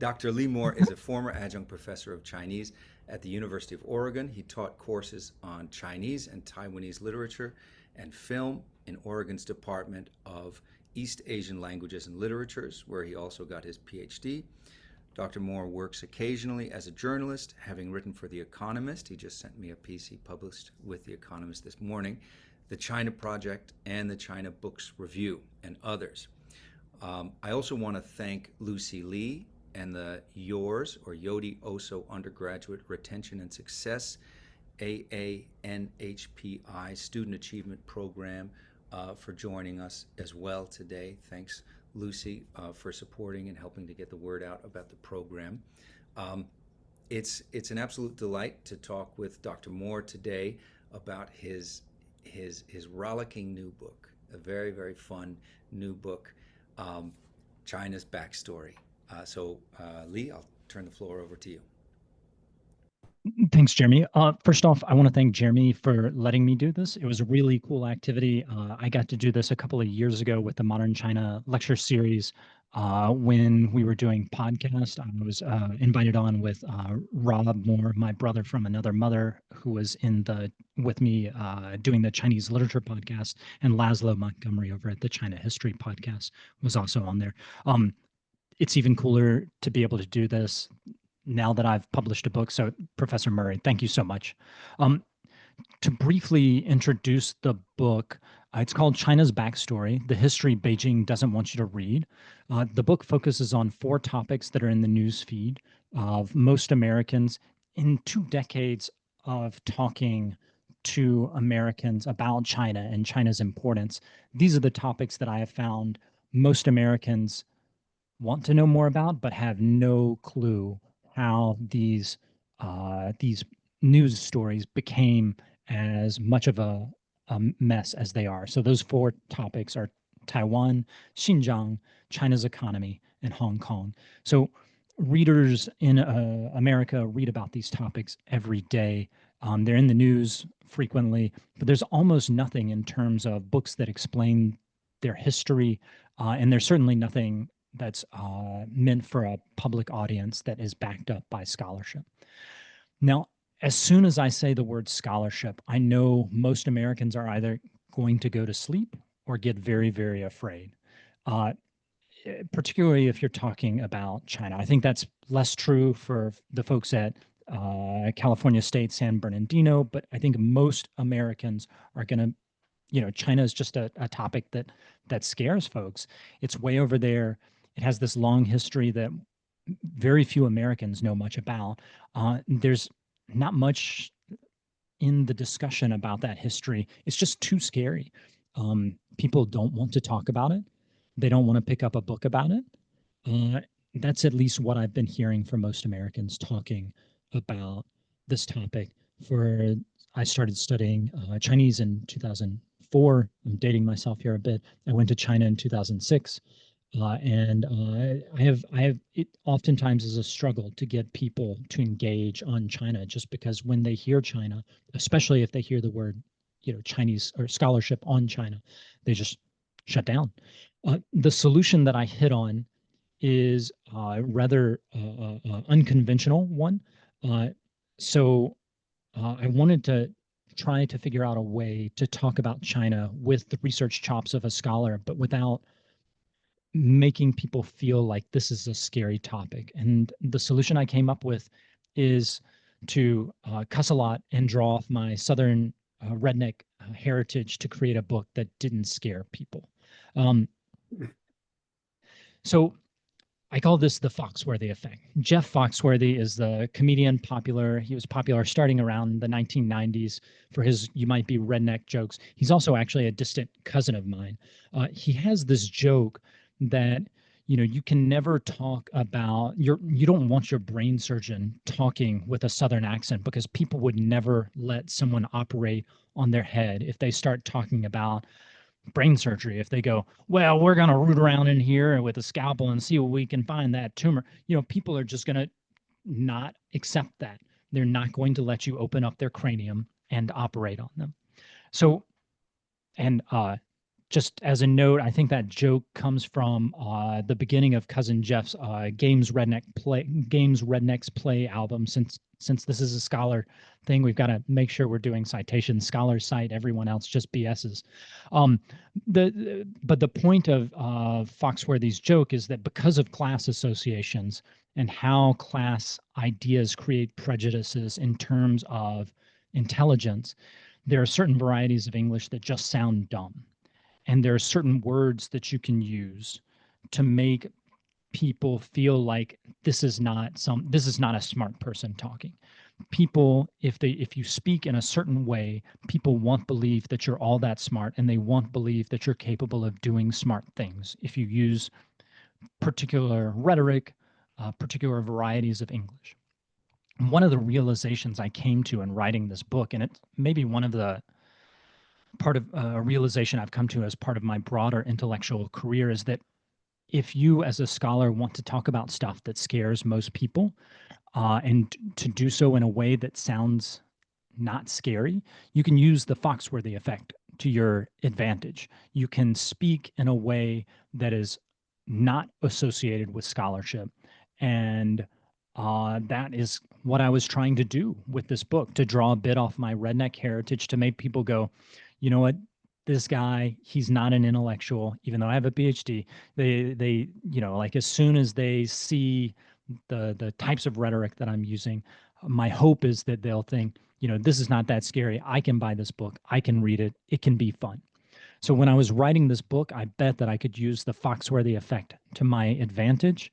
Dr. Lee Moore is a former adjunct professor of Chinese at the University of Oregon. He taught courses on Chinese and Taiwanese literature and film in Oregon's Department of East Asian Languages and Literatures, where he also got his PhD. Dr. Moore works occasionally as a journalist, having written for The Economist. He just sent me a piece he published with The Economist this morning, The China Project, and the China Books Review, and others. I also want to thank Lucy Lee and the YORS, or Yodi Oso Undergraduate Retention and Success, AANHPI Student Achievement Program, for joining us as well today. Thanks, Lucy, for supporting and helping to get the word out about the program. It's an absolute delight to talk with Dr. Moore today about his rollicking new book, a very, very fun new book, China's Backstory. Lee, I'll turn the floor over to you. Thanks, Jeremy. First off, I want to thank Jeremy for letting me do this. It was a really cool activity. I got to do this a couple of years ago with the Modern China lecture series when we were doing podcast. I was invited on with Rob Moore, my brother from another mother, who was with me doing the Chinese literature podcast, and Laszlo Montgomery over at the China History podcast was also on there. It's even cooler to be able to do this now that I've published a book. So Professor Murray, thank you so much. To briefly introduce the book, it's called China's Backstory, the history Beijing doesn't want you to read. The book focuses on 4 topics that are in the news feed of most Americans in 2 decades of talking to Americans about China and China's importance. These are the topics that I have found most Americans want to know more about, but have no clue how these news stories became as much of a mess as they are. So those 4 topics are Taiwan, Xinjiang, China's economy, and Hong Kong. So readers in America read about these topics every day. They're in the news frequently, but there's almost nothing in terms of books that explain their history, and there's certainly nothing that's meant for a public audience that is backed up by scholarship. Now, as soon as I say the word scholarship, I know most Americans are either going to go to sleep or get very, very afraid, particularly if you're talking about China. I think that's less true for the folks at California State, San Bernardino, but I think most Americans are going to, China is just a topic that scares folks. It's way over there. It has this long history that very few Americans know much about. There's not much in the discussion about that history. It's just too scary. People don't want to talk about it. They don't want to pick up a book about it. That's at least what I've been hearing from most Americans talking about this topic. I started studying Chinese in 2004. I'm dating myself here a bit. I went to China in 2006. And I have it oftentimes is a struggle to get people to engage on China, just because when they hear China, especially if they hear the word, Chinese or scholarship on China, they just shut down. The solution that I hit on is rather unconventional one. So I wanted to try to figure out a way to talk about China with the research chops of a scholar, but without making people feel like this is a scary topic. And the solution I came up with is to cuss a lot and draw off my Southern redneck heritage to create a book that didn't scare people. So I call this the Foxworthy effect. Jeff Foxworthy is the comedian popular. He was popular starting around the 1990s for his "you might be redneck" jokes. He's also actually a distant cousin of mine. He has this joke that you can never talk about you don't want your brain surgeon talking with a Southern accent, because people would never let someone operate on their head if they start talking about brain surgery. If they go, well, we're going to root around in here with a scalpel and see what we can find that tumor, people are just going to not accept that. They're not going to let you open up their cranium and operate on them. So, and just as a note, I think that joke comes from the beginning of Cousin Jeff's Games Rednecks Play album. Since this is a scholar thing, we've got to make sure we're doing citations. Scholars cite, everyone else just BS's. Um, but the point of Foxworthy's joke is that because of class associations and how class ideas create prejudices in terms of intelligence, there are certain varieties of English that just sound dumb, and there are certain words that you can use to make people feel like this is not a smart person talking. People, if you speak in a certain way, people won't believe that you're all that smart, and they won't believe that you're capable of doing smart things if you use particular rhetoric, particular varieties of English. One of the realizations I came to in writing this book, and it's maybe one of the part of a realization I've come to as part of my broader intellectual career, is that if you as a scholar want to talk about stuff that scares most people, and to do so in a way that sounds not scary, you can use the Foxworthy effect to your advantage. You can speak in a way that is not associated with scholarship. And that is what I was trying to do with this book, to draw a bit off my redneck heritage, to make people go, you know what? This guy, he's not an intellectual, even though I have a PhD. Like as soon as they see the types of rhetoric that I'm using, my hope is that they'll think, this is not that scary. I can buy this book. I can read it. It can be fun. So when I was writing this book, I bet that I could use the Foxworthy effect to my advantage.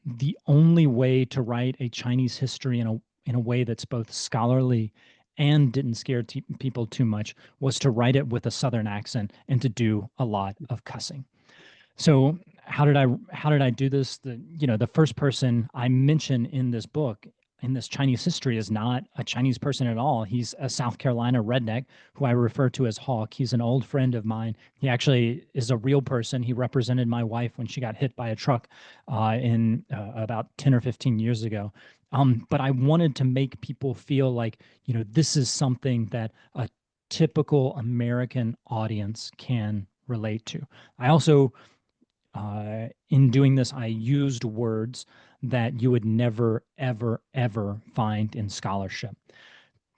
The only way to write a Chinese history in a way that's both scholarly and didn't scare people too much was to write it with a Southern accent and to do a lot of cussing. So how did I do this? The first person I mention in this book, in this Chinese history, is not a Chinese person at all. He's a South Carolina redneck who I refer to as Hawk. He's an old friend of mine. He actually is a real person. He represented my wife when she got hit by a truck in about 10 or 15 years ago. But I wanted to make people feel like, this is something that a typical American audience can relate to. I also, in doing this, I used words that you would never, ever, ever find in scholarship.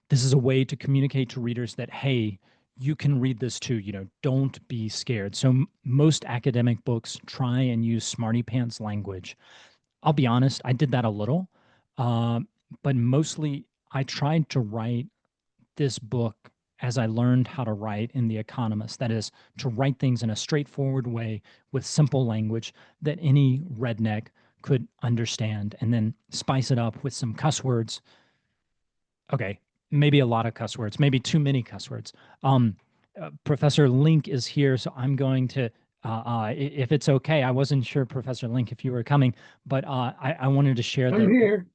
This is a way to communicate to readers that, hey, you can read this too. Don't be scared. So most academic books try and use smarty pants language. I'll be honest, I did that a little, uh, but mostly I tried to write this book as I learned how to write in The Economist. That is, to write things in a straightforward way with simple language that any redneck could understand, and then spice it up with some cuss words. Okay, maybe a lot of cuss words, maybe too many cuss words. Professor Link is here, so I'm going to, if it's okay, I wasn't sure, Professor Link, if you were coming, but I wanted to share I'm here.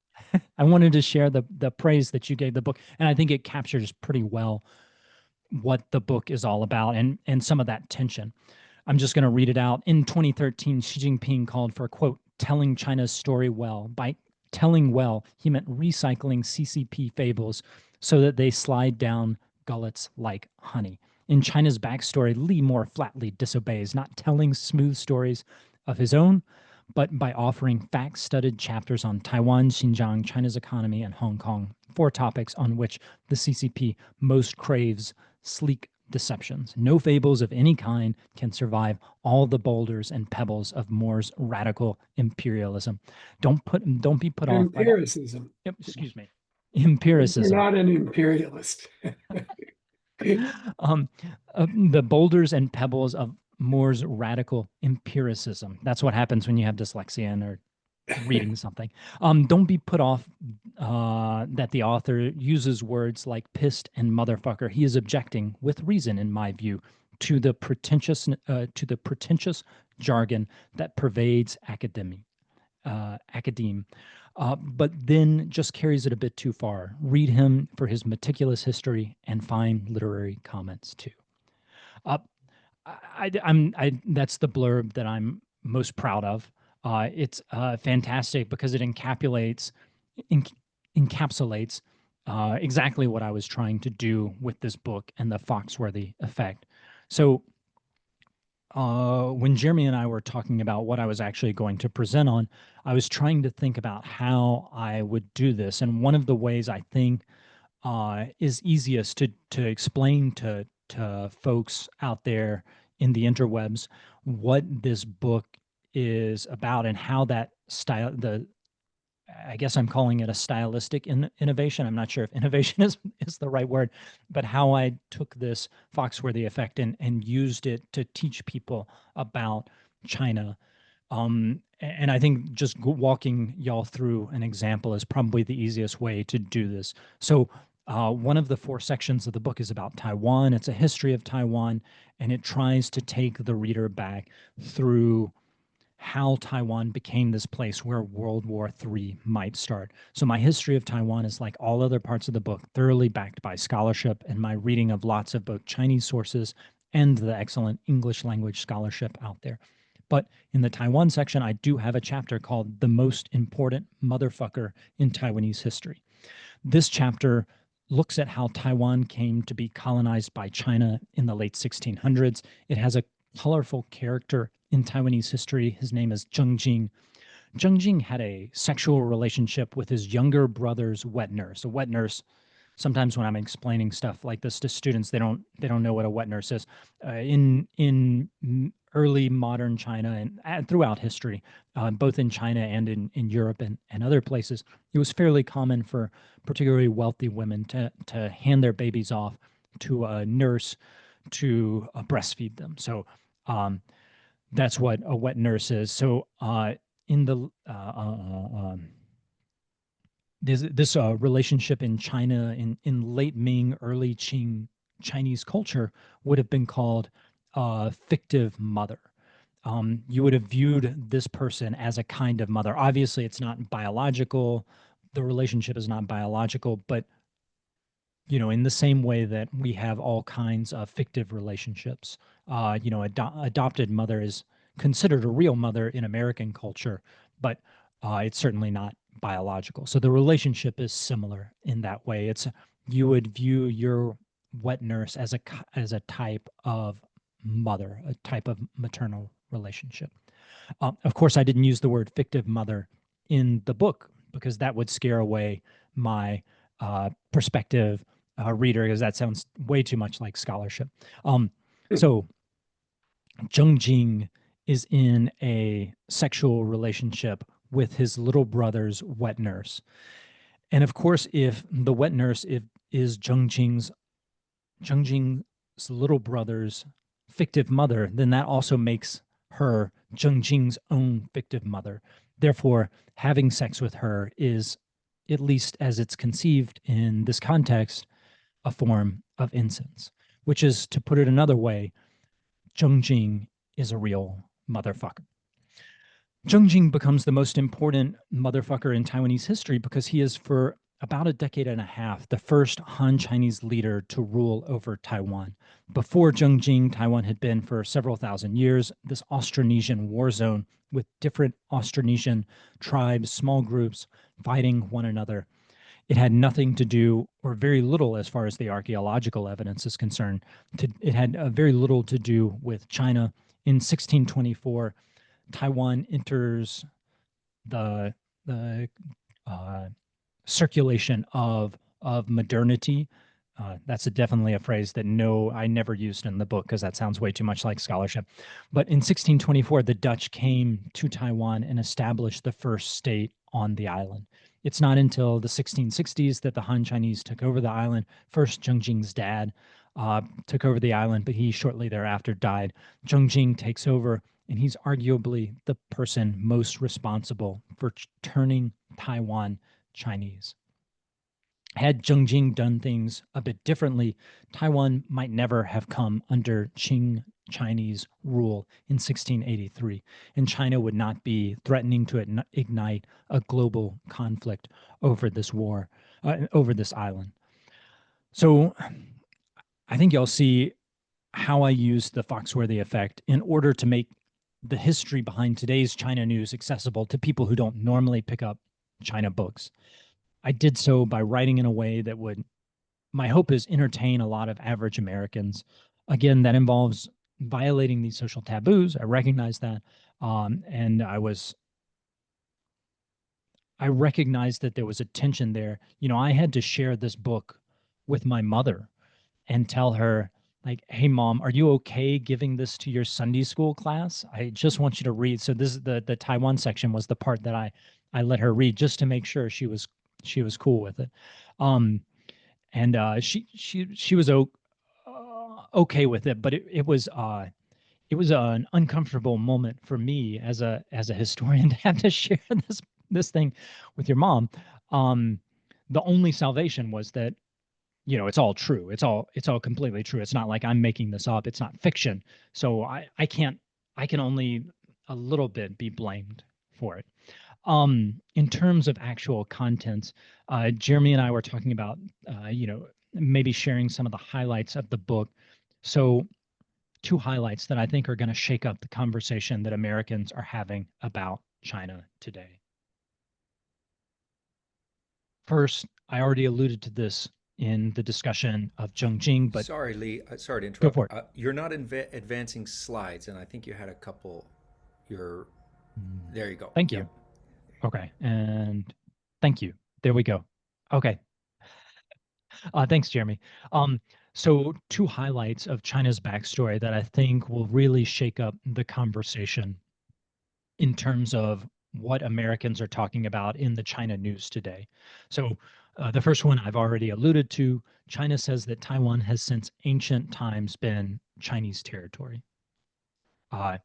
I wanted to share the praise that you gave the book, and I think it captures pretty well what the book is all about, and some of that tension. I'm just going to read it out. In 2013, Xi Jinping called for, quote, telling China's story well. By telling well, he meant recycling CCP fables so that they slide down gullets like honey. In China's backstory, Li more flatly disobeys, not telling smooth stories of his own, but by offering fact-studded chapters on Taiwan, Xinjiang, China's economy, and Hong Kong, four topics on which the CCP most craves sleek deceptions. No fables of any kind can survive all the boulders and pebbles of Moore's radical imperialism. Don't be put off by that. Empiricism. Excuse me. You're Empiricism. not an imperialist. um, the boulders and pebbles of Moore's radical empiricism. That's what happens when you have dyslexia and are reading something. Don't be put off that the author uses words like pissed and motherfucker. He is objecting, with reason, in my view, to the pretentious jargon that pervades academe. But then just carries it a bit too far. Read him for his meticulous history and fine literary comments too. Uh, that's the blurb that I'm most proud of. It's fantastic because it en- encapsulates exactly what I was trying to do with this book and the Foxworthy effect. So when Jeremy and I were talking about what I was actually going to present on, I was trying to think about how I would do this. And one of the ways I think is easiest to explain to folks out there in the interwebs what this book is about and how that style the I guess I'm calling it a stylistic innovation. I'm not sure if innovation is the right word, but how I took this Foxworthy effect and used it to teach people about China. And I think just walking y'all through an example is probably the easiest way to do this. So, one of the four sections of the book is about Taiwan. It's a history of Taiwan, and it tries to take the reader back through how Taiwan became this place where World War III might start. So, my history of Taiwan is like all other parts of the book, thoroughly backed by scholarship and my reading of lots of both Chinese sources and the excellent English language scholarship out there. But in the Taiwan section, I do have a chapter called The Most Important Motherfucker in Taiwanese History. This chapter looks at how Taiwan came to be colonized by China in the late 1600s. It has a colorful character in Taiwanese history. His name is Zheng Jing. Zheng Jing had a sexual relationship with his younger brother's wet nurse. A wet nurse, sometimes when I'm explaining stuff like this to students, they don't know what a wet nurse is. In early modern China and throughout history, both in China and in Europe and other places, it was fairly common for particularly wealthy women to hand their babies off to a nurse to breastfeed them. So that's what a wet nurse is. So in the this relationship in China in late Ming, early Qing Chinese culture would have been called fictive mother. You would have viewed this person as a kind of mother. Obviously, it's not biological. The relationship is not biological, but in the same way that we have all kinds of fictive relationships. Adopted mother is considered a real mother in American culture, but it's certainly not biological. So the relationship is similar in that way. It's you would view your wet nurse as a type of mother, a type of maternal relationship. Of course, I didn't use the word fictive mother in the book because that would scare away my prospective reader, because that sounds way too much like scholarship. So Zheng Jing is in a sexual relationship with his little brother's wet nurse. And of course, if the wet nurse is Zheng Jing's little brother's fictive mother, then that also makes her Zheng Jing's own fictive mother. Therefore, having sex with her is, at least as it's conceived in this context, a form of incest, which is, to put it another way, Zheng Jing is a real motherfucker. Zheng Jing becomes the most important motherfucker in Taiwanese history because he is, for about a decade and a half, the first Han Chinese leader to rule over Taiwan. Before Zheng Jing, Taiwan had been, for several thousand years, this Austronesian war zone with different Austronesian tribes, small groups, fighting one another. It had nothing to do, or very little as far as the archaeological evidence is concerned, it had very little to do with China. In 1624, Taiwan enters the circulation of modernity. That's definitely a phrase that I never used in the book because that sounds way too much like scholarship. But in 1624, the Dutch came to Taiwan and established the first state on the island. It's not until the 1660s that the Han Chinese took over the island. First, Zheng Jing's dad took over the island, but he shortly thereafter died. Zheng Jing takes over, and he's arguably the person most responsible for turning Taiwan Chinese. Had Zheng Jing done things a bit differently, Taiwan might never have come under Qing Chinese rule in 1683, and China would not be threatening to ignite a global conflict over this war, over this island. So I think you'll see how I use the Foxworthy effect in order to make the history behind today's China news accessible to people who don't normally pick up China books. I did so by writing in a way that would, my hope is, entertain a lot of average Americans. Again, that involves violating these social taboos. I recognized that. And I recognized that there was a tension there. I had to share this book with my mother and tell her, like, hey, mom, are you okay giving this to your Sunday school class? I just want you to read. So this is the Taiwan section was the part that I let her read just to make sure she was cool with it. Um, and she was okay with it, but it was an uncomfortable moment for me as a historian to have to share this thing with your mom. Um, the only salvation was that it's all true. It's all completely true. It's not like I'm making this up. It's not fiction. So I can only a little bit be blamed for it. In terms of actual contents, Jeremy and I were talking about maybe sharing some of the highlights of the book. So two highlights that I think are going to shake up the conversation that Americans are having about China today. First, I already alluded to this in the discussion of Zhengjing, but Sorry, Lee. Sorry to go interrupt. for it. You're not advancing slides, and I think you had a couple. You're there. You go. Thank Yep. you. Okay. And thank you. There we go. Okay. Thanks, Jeremy. So two highlights of China's backstory that I think will really shake up the conversation in terms of what Americans are talking about in the China news today. So the first one I've already alluded to. China says that Taiwan has since ancient times been Chinese territory. Uh,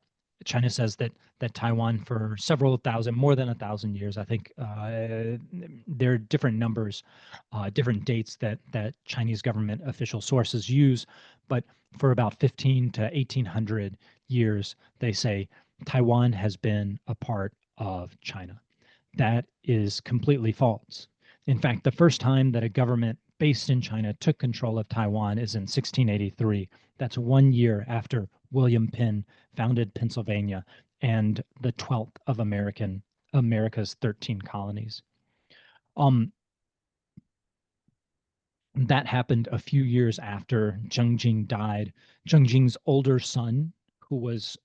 China says that Taiwan for several thousand, more than 1,000 years, I think there are different numbers, different dates that Chinese government official sources use, but for about 15 to 1800 years, they say Taiwan has been a part of China. That is completely false. In fact, the first time that a government based in China took control of Taiwan is in 1683. That's 1 year after William Penn founded Pennsylvania and the 12th of America's 13 colonies. That happened a few years after Zheng Jing died. Zheng Jing's older son, who was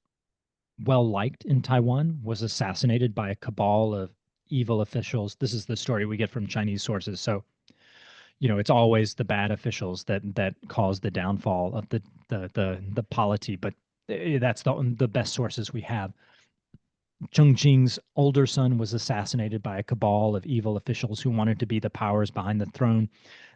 well liked in Taiwan, was assassinated by a cabal of evil officials. This is the story we get from Chinese sources. So, it's always the bad officials that cause the downfall of the polity, but that's the best sources we have. Zheng Jing's older son was assassinated by a cabal of evil officials who wanted to be the powers behind the throne.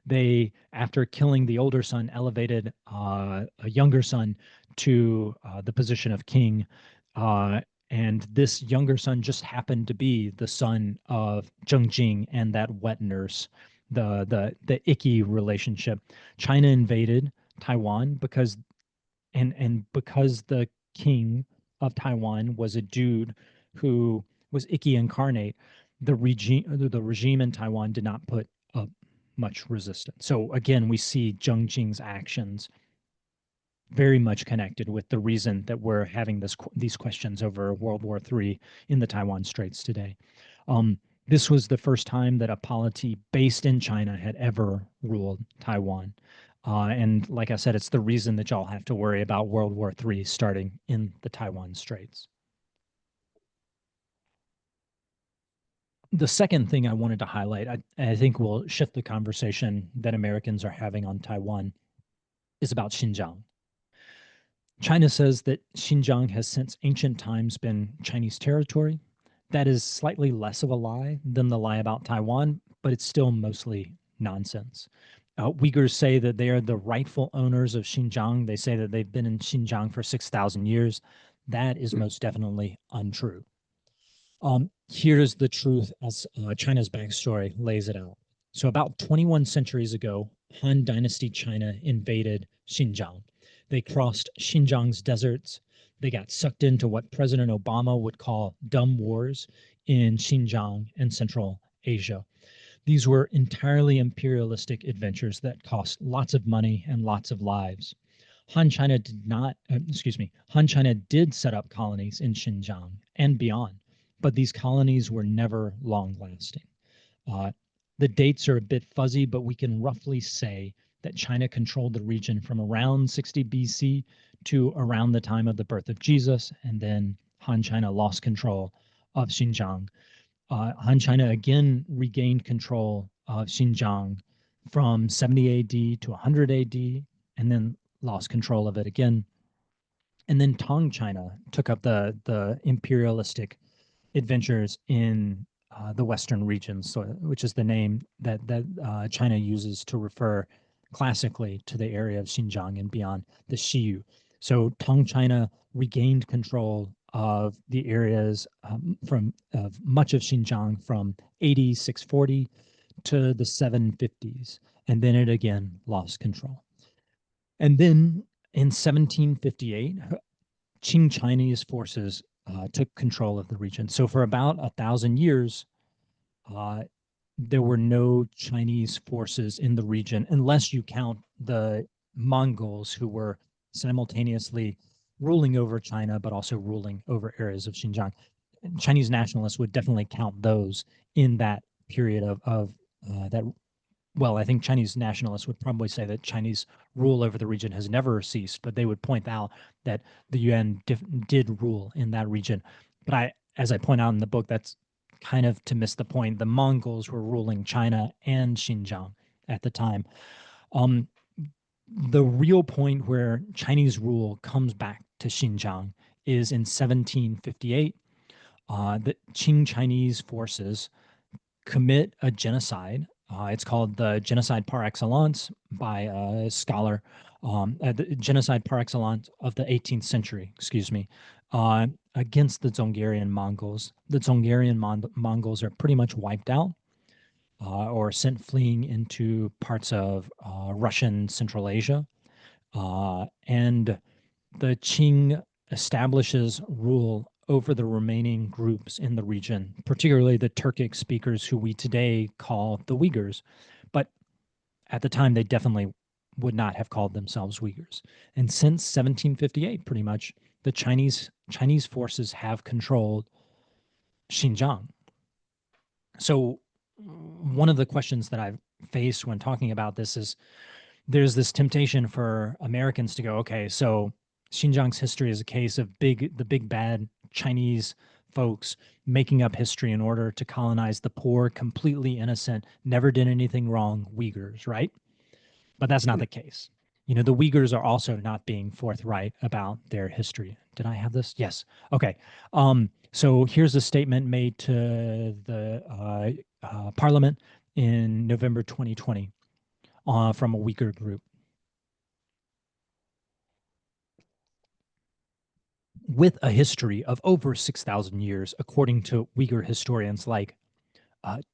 They, after killing the older son, elevated a younger son to the position of king. Uh, and this younger son just happened to be the son of Zheng Jing and that wet nurse, the icky relationship. China invaded Taiwan because the king of Taiwan was a dude who was icky incarnate. The regime in Taiwan did not put up much resistance. So again, we see Zheng Jing's actions very much connected with the reason that we're having these questions over World War III in the Taiwan Straits today. This was the first time that a polity based in China had ever ruled Taiwan. And like I said, it's the reason that y'all have to worry about World War III starting in the Taiwan Straits. The second thing I wanted to highlight, I think will shift the conversation that Americans are having on Taiwan, is about Xinjiang. China says that Xinjiang has since ancient times been Chinese territory. That is slightly less of a lie than the lie about Taiwan, but it's still mostly nonsense. Uyghurs say that they are the rightful owners of Xinjiang. They say that they've been in Xinjiang for 6,000 years. That is most definitely untrue. Here's the truth as China's backstory lays it out. So, about 21 centuries ago, Han Dynasty China invaded Xinjiang. They crossed Xinjiang's deserts. They got sucked into what President Obama would call dumb wars in Xinjiang and Central Asia. These were entirely imperialistic adventures that cost lots of money and lots of lives. Han China did not, excuse me, Han China did set up colonies in Xinjiang and beyond, but these colonies were never long lasting. Uh, the dates are a bit fuzzy, but we can roughly say that China controlled the region from around 60 BC to around the time of the birth of Jesus, and then Han China lost control of Xinjiang. Han China again regained control of Xinjiang from 70 AD to 100 AD, and then lost control of it again. And then Tang China took up the imperialistic adventures in the Western regions, so, which is the name that China uses to refer classically to the area of Xinjiang and beyond, the Xiyu. So Tang China regained control of the areas of much of Xinjiang from 640 to the 750s, and then it again lost control. And then in 1758, Qing Chinese forces took control of the region. So for about 1,000 years, there were no Chinese forces in the region, unless you count the Mongols, who were simultaneously ruling over China, but also ruling over areas of Xinjiang. Chinese nationalists would definitely count those in that period of that. Well, I think Chinese nationalists would probably say that Chinese rule over the region has never ceased, but they would point out that the Yuan did rule in that region. But as I point out in the book, that's kind of to miss the point. The Mongols were ruling China and Xinjiang at the time. The real point where Chinese rule comes back to Xinjiang is in 1758. The Qing Chinese forces commit a genocide. It's called the genocide par excellence by a scholar, the genocide par excellence of the 18th century, excuse me, against the Zongarian Mongols. The Zongarian Mongols are pretty much wiped out or sent fleeing into parts of Russian Central Asia. And the Qing establishes rule over the remaining groups in the region, particularly the Turkic speakers who we today call the Uyghurs. But at the time, they definitely would not have called themselves Uyghurs. And since 1758, pretty much, the Chinese forces have controlled Xinjiang. So one of the questions that I've faced when talking about this is there's this temptation for Americans to go, okay, so Xinjiang's history is a case of the big bad Chinese folks making up history in order to colonize the poor, completely innocent, never did anything wrong Uyghurs, right? But that's not the case. You know, the Uyghurs are also not being forthright about their history. Did I have this? Yes. Okay. So here's a statement made to the parliament in November 2020 from a Uyghur group. With a history of over 6,000 years, according to Uyghur historians like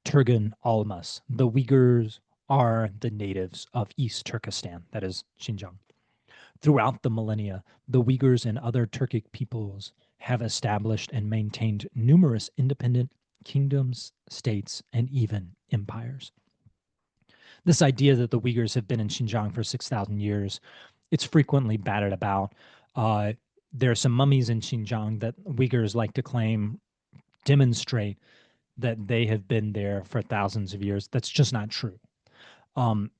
Turgan Almas, the Uyghurs are the natives of East Turkestan, that is Xinjiang. Throughout the millennia, the Uyghurs and other Turkic peoples have established and maintained numerous independent kingdoms, states, and even empires. This idea that the Uyghurs have been in Xinjiang for 6,000 years, it's frequently batted about. There are some mummies in Xinjiang that Uyghurs like to claim demonstrate that they have been there for thousands of years. That's just not true. The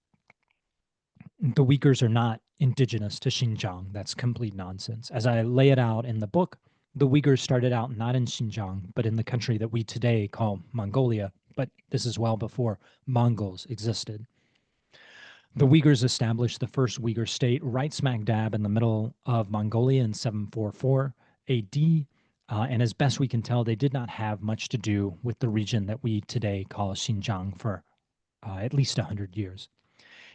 Uyghurs are not indigenous to Xinjiang. That's complete nonsense. As I lay it out in the book, the Uyghurs started out not in Xinjiang, but in the country that we today call Mongolia. But this is well before Mongols existed. The Uyghurs established the first Uyghur state right smack dab in the middle of Mongolia in 744 AD. And as best we can tell, they did not have much to do with the region that we today call Xinjiang for at least 100 years.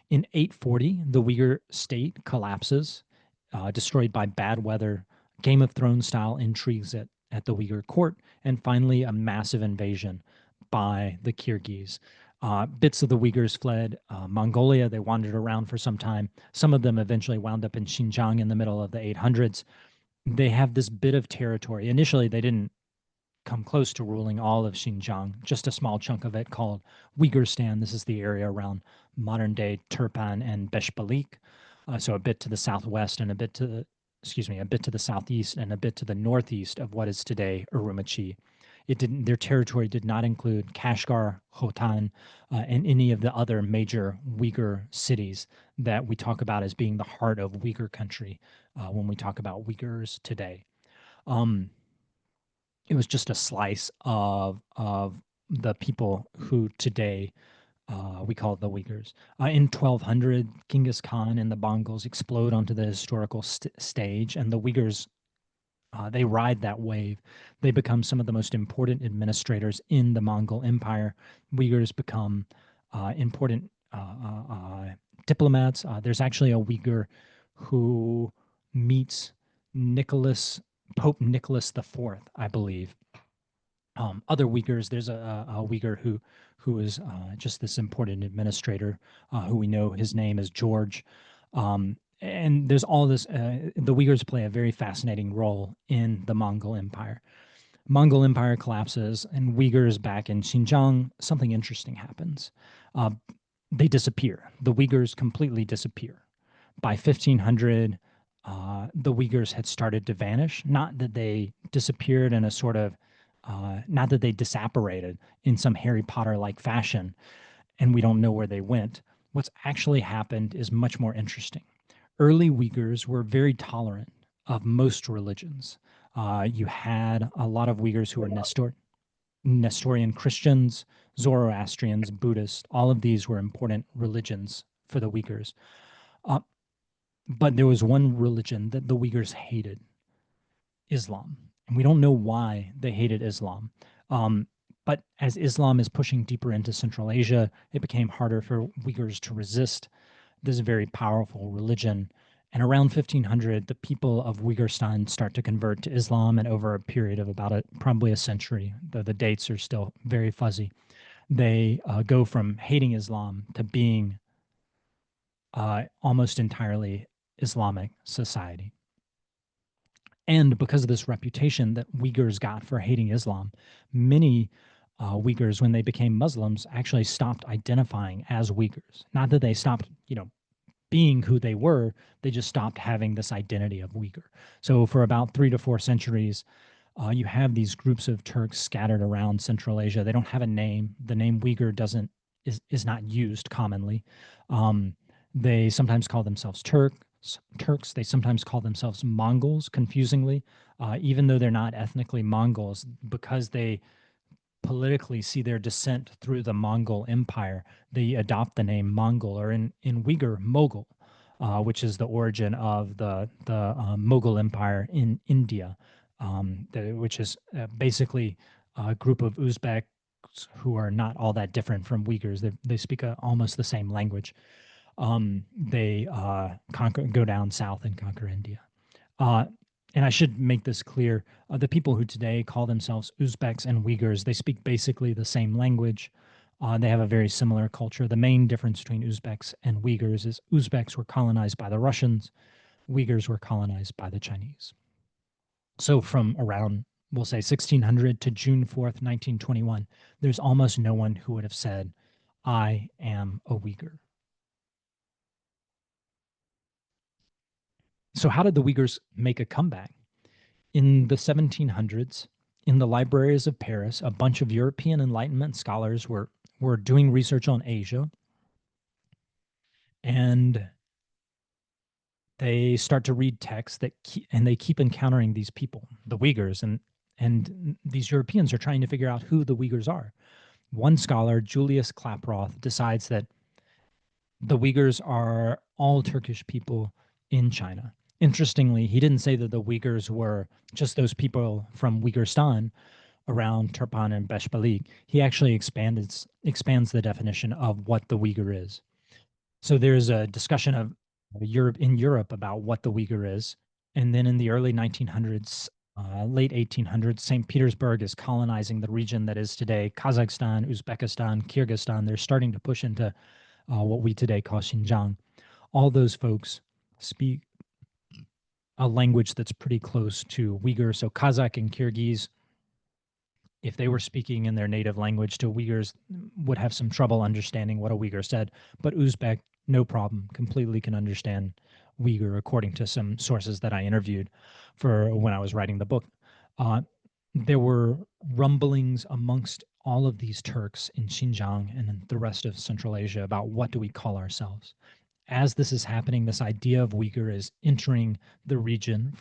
In 840, the Uyghur state collapses, destroyed by bad weather, Game of Thrones style intrigues at the Uyghur court, and finally a massive invasion by the Kyrgyz. Bits of the Uyghurs fled Mongolia. They wandered around for some time. Some of them eventually wound up in Xinjiang in the middle of the 800s. They have this bit of territory. Initially, they didn't come close to ruling all of Xinjiang, just a small chunk of it called Uyghurstan. This is the area around modern-day Turpan and Beshbalik, so a bit to the southwest and a bit to the southeast and a bit to the northeast of what is today Urumqi. It didn't. Their territory did not include Kashgar, Khotan, and any of the other major Uyghur cities that we talk about as being the heart of Uyghur country when we talk about Uyghurs today. Um, it was just a slice of the people who today we call it the Uyghurs. In 1200, Genghis Khan and the Mongols explode onto the historical stage, and the Uyghurs they ride that wave. They become some of the most important administrators in the Mongol Empire. Uyghurs become important diplomats. There's actually a Uyghur who meets Nicholas Pope Nicholas IV, I believe. Other Uyghurs, there's a Uyghur who is just this important administrator who we know his name is George. And there's all this, the Uyghurs play a very fascinating role in the Mongol Empire. Mongol Empire collapses and Uyghurs back in Xinjiang, something interesting happens. Uh, they disappear. The Uyghurs completely disappear. By 1500, the Uyghurs had started to vanish. Not that they disappeared in a sort of, not that they disapparated in some Harry Potter like fashion and we don't know where they went. What's actually happened is much more interesting. Early Uyghurs were very tolerant of most religions. You had a lot of Uyghurs who were Nestorian Christians, Zoroastrians, Buddhists. All of these were important religions for the Uyghurs. Uh, but there was one religion that the Uyghurs hated, Islam. And we don't know why they hated Islam. But as Islam is pushing deeper into Central Asia, it became harder for Uyghurs to resist this very powerful religion. And around 1500, the people of Uyghurstan start to convert to Islam, and over a period of about probably a century, though the dates are still very fuzzy, they go from hating Islam to being almost entirely Islamic society. And because of this reputation that Uyghurs got for hating Islam, many Uyghurs, when they became Muslims, actually stopped identifying as Uyghurs. Not that they stopped, being who they were, they just stopped having this identity of Uyghur. So for about 3 to 4 centuries, you have these groups of Turks scattered around Central Asia. They don't have a name. The name Uyghur is not used commonly. They sometimes call themselves Turks. They sometimes call themselves Mongols, confusingly, even though they're not ethnically Mongols, because they politically see their descent through the Mongol Empire. They adopt the name Mongol, or in Uyghur, Mogul, which is the origin of the Mughal Empire in India, which is basically a group of Uzbeks who are not all that different from Uyghurs. They speak almost the same language. They go down south and conquer India. Uh, and I should make this clear, the people who today call themselves Uzbeks and Uyghurs, they speak basically the same language. They have a very similar culture. The main difference between Uzbeks and Uyghurs is Uzbeks were colonized by the Russians, Uyghurs were colonized by the Chinese. So from around, we'll say 1600 to June 4th, 1921, there's almost no one who would have said, I am a Uyghur. So how did the Uyghurs make a comeback? In the 1700s, in the libraries of Paris, a bunch of European Enlightenment scholars were doing research on Asia, and they start to read texts and they keep encountering these people, the Uyghurs, and these Europeans are trying to figure out who the Uyghurs are. One scholar, Julius Klaproth, decides that the Uyghurs are all Turkish people in China. Interestingly, he didn't say that the Uyghurs were just those people from Uyghurstan around Turpan and Beshbalik. He actually expands the definition of what the Uyghur is. So there's a discussion of Europe about what the Uyghur is. And then in the early 1900s, late 1800s, St. Petersburg is colonizing the region that is today Kazakhstan, Uzbekistan, Kyrgyzstan. They're starting to push into what we today call Xinjiang. All those folks speak a language that's pretty close to Uyghur. So Kazakh and Kyrgyz, if they were speaking in their native language to Uyghurs, would have some trouble understanding what a Uyghur said. But Uzbek, no problem, completely can understand Uyghur, according to some sources that I interviewed for when I was writing the book. there were rumblings amongst all of these Turks in Xinjiang and in the rest of Central Asia about what do we call ourselves. As this is happening, this idea of Uyghur is entering the region,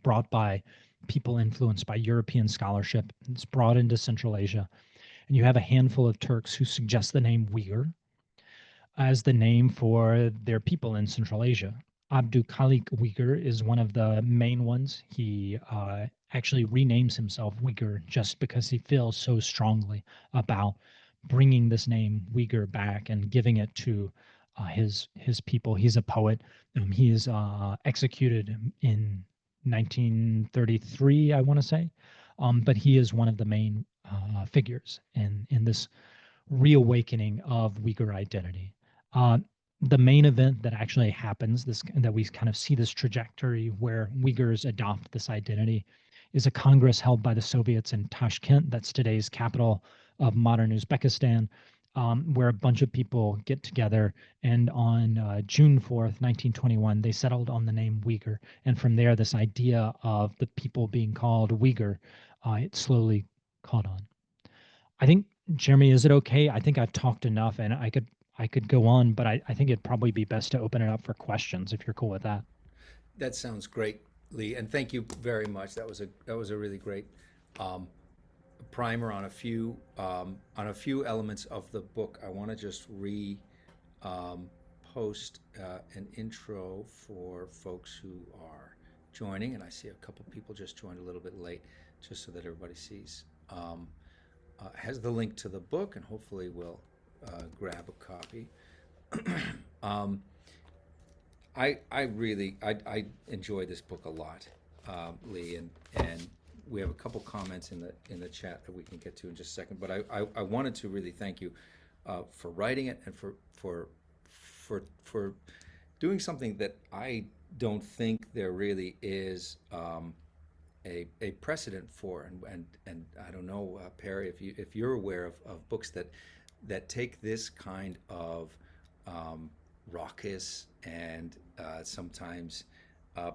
brought by people influenced by European scholarship. It's brought into Central Asia. And you have a handful of Turks who suggest the name Uyghur as the name for their people in Central Asia. Abdulkhalik Uyghur is one of the main ones. He actually renames himself Uyghur just because he feels so strongly about bringing this name Uyghur back and giving it to his people. He's a poet. He is executed in 1933, I want to say, but he is one of the main figures in this reawakening of Uyghur identity. Uh, the main event that actually happens, this that we kind of see this trajectory where Uyghurs adopt this identity, is a congress held by the Soviets in Tashkent. That's today's capital of modern Uzbekistan, where a bunch of people get together. And on June 4th, 1921, they settled on the name Uyghur. And from there, this idea of the people being called Uyghur, it slowly caught on. I think, Jeremy, is it okay? I think I've talked enough and I could go on, but I think it'd probably be best to open it up for questions if you're cool with that. That sounds great, Lee, and thank you very much. That was a really great um, primer on a few elements of the book. I want to just re post an intro for folks who are joining, and I see a couple people just joined a little bit late, just so that everybody sees. Has the link to the book, and hopefully we'll grab a copy. um, I enjoy this book a lot, Lee, and we have a couple comments in the chat that we can get to in just a second. But I wanted to really thank you for writing it and for doing something that I don't think there really is a precedent for, and I don't know, Perry, if you're aware of books that take this kind of raucous and sometimes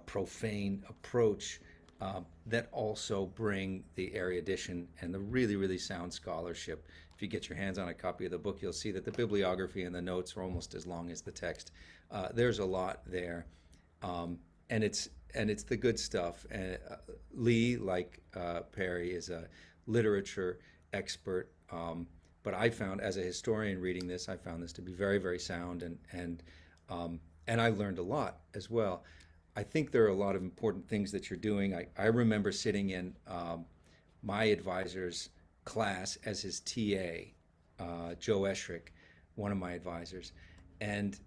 profane approach, that also bring the erudition and the really, really sound scholarship. If you get your hands on a copy of the book, you'll see that the bibliography and the notes are almost as long as the text. There's a lot there, and it's the good stuff. And Lee, like Perry, is a literature expert. But I found, as a historian reading this, I found this to be very, very sound, and I learned a lot as well. I think there are a lot of important things that you're doing. I remember sitting in my advisor's class as his TA, Joe Eschrick, one of my advisors, and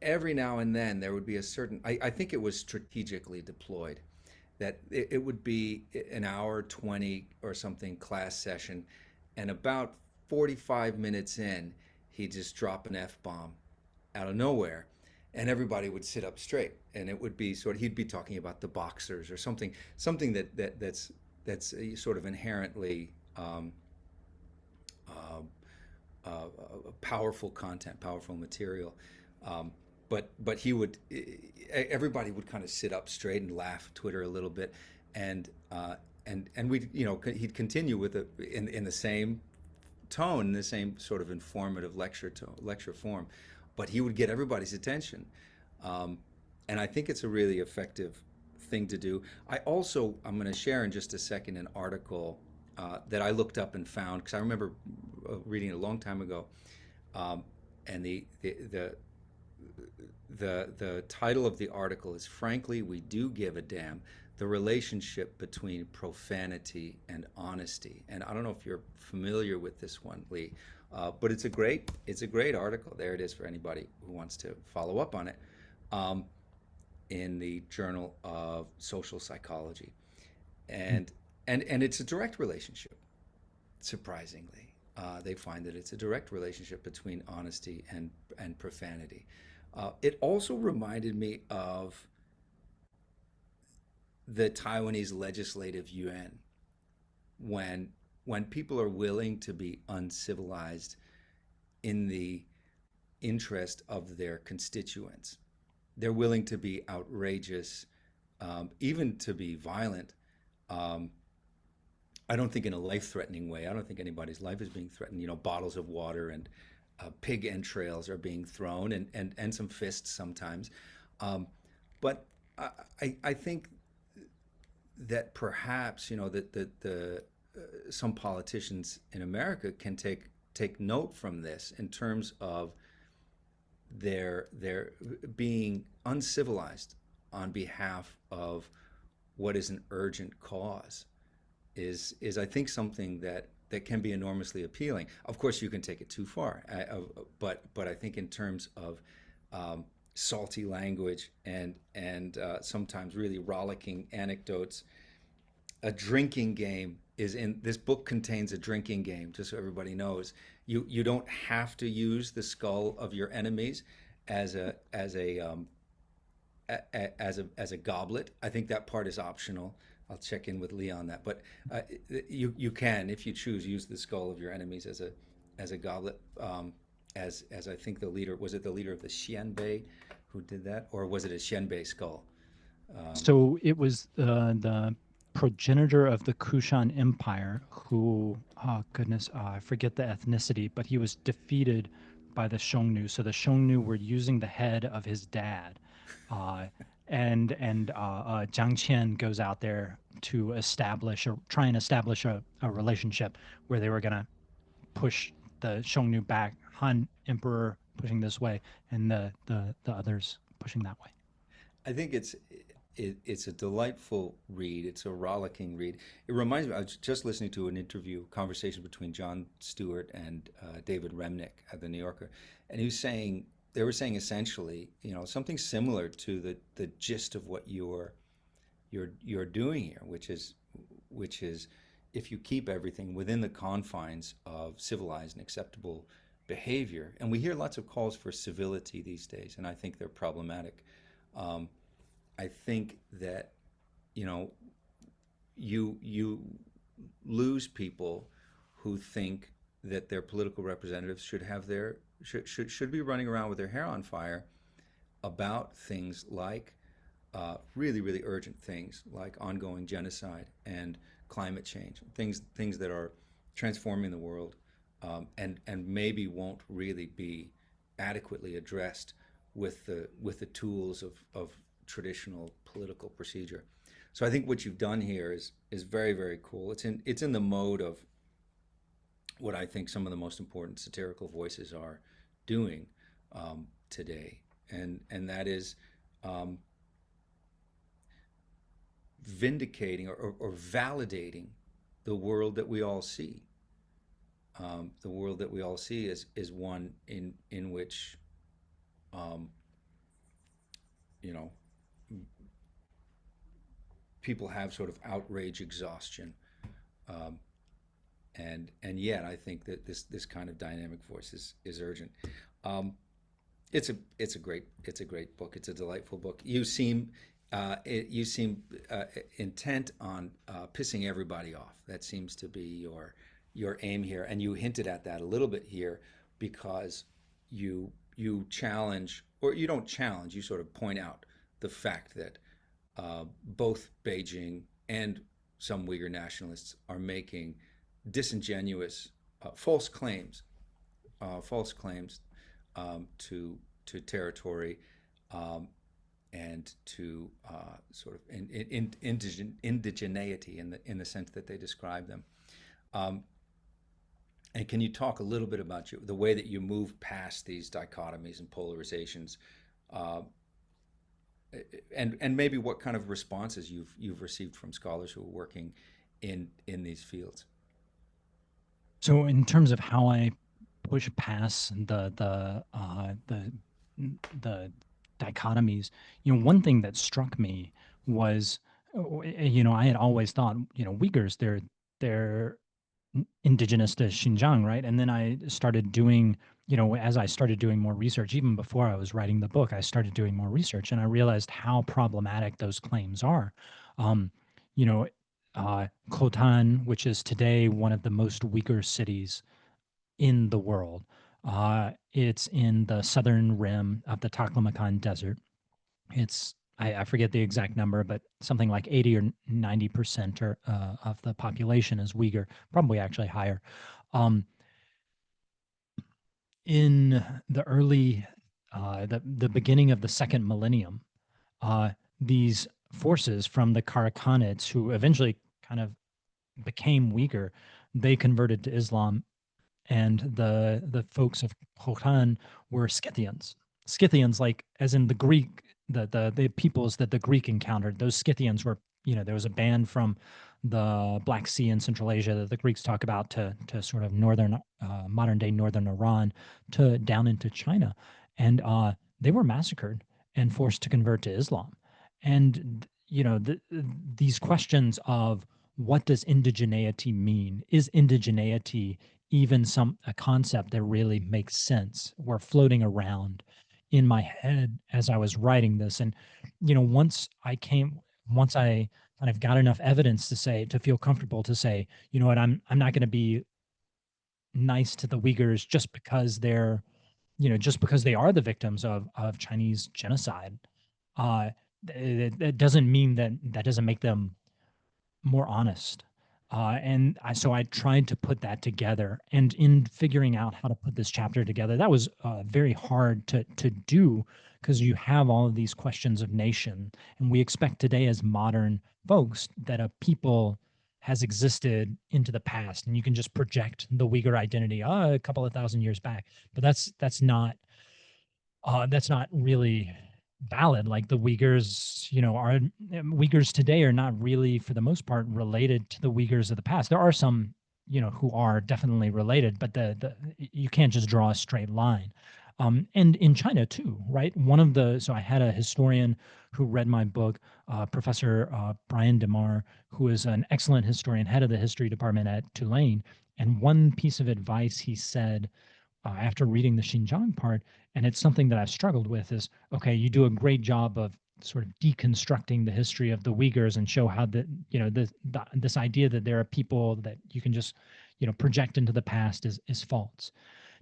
every now and then there would be a certain, I think it was strategically deployed, that it would be an hour 20 or something class session, and about 45 minutes in, he'd just drop an F-bomb out of nowhere, and everybody would sit up straight, and it would be sort of, he'd be talking about the boxers or something that's sort of inherently uh, uh, powerful content, powerful material. Um, but he would, everybody would kind of sit up straight and laugh, twitter a little bit, and we, he'd continue with it in the same tone, the same sort of informative lecture form, but he would get everybody's attention, um, and I think it's a really effective thing to do. I'm going to share in just a second an article that I looked up and found, because I remember reading it a long time ago, and the title of the article is "Frankly, We Do Give a Damn: The Relationship Between Profanity and Honesty." And I don't know if you're familiar with this one, Lee, but it's a great article. There it is for anybody who wants to follow up on it, um, in the Journal of Social Psychology, and and it's a direct relationship. Surprisingly, they find that it's a direct relationship between honesty and profanity. It also reminded me of the Taiwanese legislative yuan, when people are willing to be uncivilized in the interest of their constituents. They're willing to be outrageous, even to be violent, um, I don't think in a life-threatening way. I don't think anybody's life is being threatened. You know, bottles of water and pig entrails are being thrown, and some fists sometimes. Um, but I think that perhaps the some politicians in America can take note from this in terms of their being uncivilized on behalf of what is an urgent cause is I think something that can be enormously appealing. Of course, you can take it too far, but I think in terms of salty language and sometimes really rollicking anecdotes, a drinking game is in this book contains a drinking game. Just so everybody knows, you don't have to use the skull of your enemies as a goblet. I think that part is optional. I'll check in with Lee on that. But you can, if you choose, use the skull of your enemies as a goblet. As I think the leader was it the leader of the Xianbei who did that, or was it a Xianbei skull? So it was the progenitor of the Kushan Empire who, oh goodness, I forget the ethnicity, but he was defeated by the Xiongnu. So the Xiongnu were using the head of his dad. Uh, and Jiang Qian goes out there to establish or try and establish a relationship where they were going to push the Xiongnu back, Han Emperor pushing this way, and the others pushing that way. I think it's a delightful read. It's a rollicking read. It reminds me. I was just listening to an interview, conversation between Jon Stewart and David Remnick at the New Yorker, and he was saying they were saying essentially, something similar to the gist of what you're doing here, which is if you keep everything within the confines of civilized and acceptable behavior, and we hear lots of calls for civility these days, and I think they're problematic. Um, I think that you know you lose people who think that their political representatives should be running around with their hair on fire about things like really urgent things like ongoing genocide and climate change, things that are transforming the world, and maybe won't really be adequately addressed with the tools of traditional political procedure. So I think what you've done here is very cool. It's in the mode of what I think some of the most important satirical voices are doing today, and that is um, vindicating or validating the world that we all see. The world that we all see is one in which um, you know people have sort of outrage exhaustion, um, and yet I think that this kind of dynamic voice is urgent. Um, it's a great book. It's a delightful book. You seem intent on pissing everybody off. That seems to be your aim here, and you hinted at that a little bit here because you challenge, or you don't challenge, you sort of point out the fact that both Beijing and some Uyghur nationalists are making disingenuous, false claims to territory, um, and to sort of indigeneity in the sense that they describe them. Um, and can you talk a little bit about the way that you move past these dichotomies and polarizations, uh, and maybe what kind of responses you've received from scholars who are working in these fields? So in terms of how I push past the dichotomies, one thing that struck me was, I had always thought, Uyghurs, they're indigenous to Xinjiang, right? And then I started doing, as I started doing more research, even before I was writing the book, I started doing more research, and I realized how problematic those claims are. Um, you know, Khotan, which is today one of the most Uyghur cities in the world. It's in the southern rim of the Taklamakan Desert. It's I forget the exact number, but something like 80 or 90% of the population is Uyghur, probably actually higher. Um, in the early, the beginning of the second millennium, uh, these forces from the Karakhanids, who eventually kind of became Uyghur, they converted to Islam, and the folks of Khotan were Scythians. Scythians, like as in the Greek, the peoples that the Greek encountered. Those Scythians were, there was a band from the Black Sea in Central Asia that the Greeks talk about to sort of northern, modern day northern Iran, to down into China, and they were massacred and forced to convert to Islam. And these questions of what does indigeneity mean? Is indigeneity even a concept that really makes sense were floating around in my head as I was writing this. And, once I kind of got enough evidence to feel comfortable to say, you know what, I'm not going to be nice to the Uyghurs just because they are the victims of Chinese genocide. That doesn't mean that doesn't make them more honest. So I tried to put that together. And in figuring out how to put this chapter together, that was very hard to do, because you have all of these questions of nation. And we expect today, as modern folks, that a people has existed into the past, and you can just project the Uyghur identity a couple of thousand years back. But that's not really valid. Like the Uyghurs, Uyghurs today are not really, for the most part, related to the Uyghurs of the past. There are some, who are definitely related, but the you can't just draw a straight line. And in China too, right? So I had a historian who read my book, Professor Brian DeMar, who is an excellent historian, head of the history department at Tulane. And one piece of advice he said after reading the Xinjiang part, and it's something that I've struggled with, is okay, you do a great job of sort of deconstructing the history of the Uyghurs and show how this idea that there are people that you can just project into the past is false.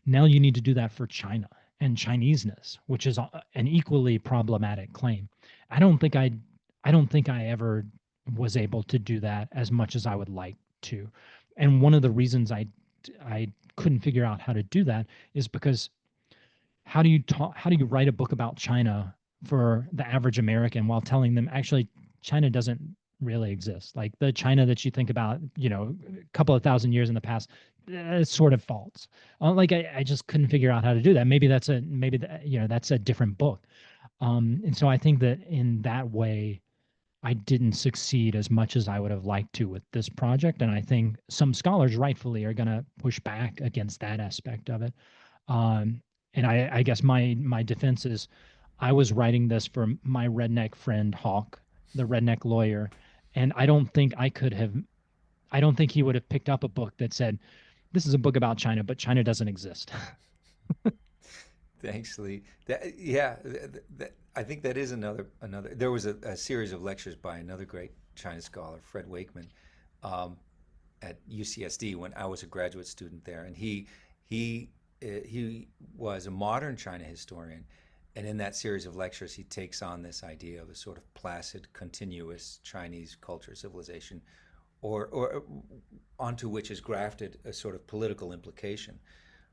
Now you need to do that for China and Chineseness, which is an equally problematic claim. I don't think I ever was able to do that as much as I would like to. And one of the reasons I couldn't figure out how to do that is because how do you write a book about China for the average American while telling them actually China doesn't really exist? Like the China that you think about, a couple of thousand years in the past, it's sort of false. Like I just couldn't figure out how to do that. That's a different book. And so I think that in that way, I didn't succeed as much as I would have liked to with this project. And I think some scholars rightfully are going to push back against that aspect of it. Um, and I guess my defense is I was writing this for my redneck friend Hawk, the redneck lawyer, and I don't think he would have picked up a book that said, this is a book about China, but China doesn't exist. Thanks, Lee. Yeah, I think that is another. There was a series of lectures by another great China scholar, Fred Wakeman, um, at UCSD when I was a graduate student there, and he was a modern China historian, and in that series of lectures, he takes on this idea of a sort of placid, continuous Chinese culture civilization, or onto which is grafted a sort of political implication.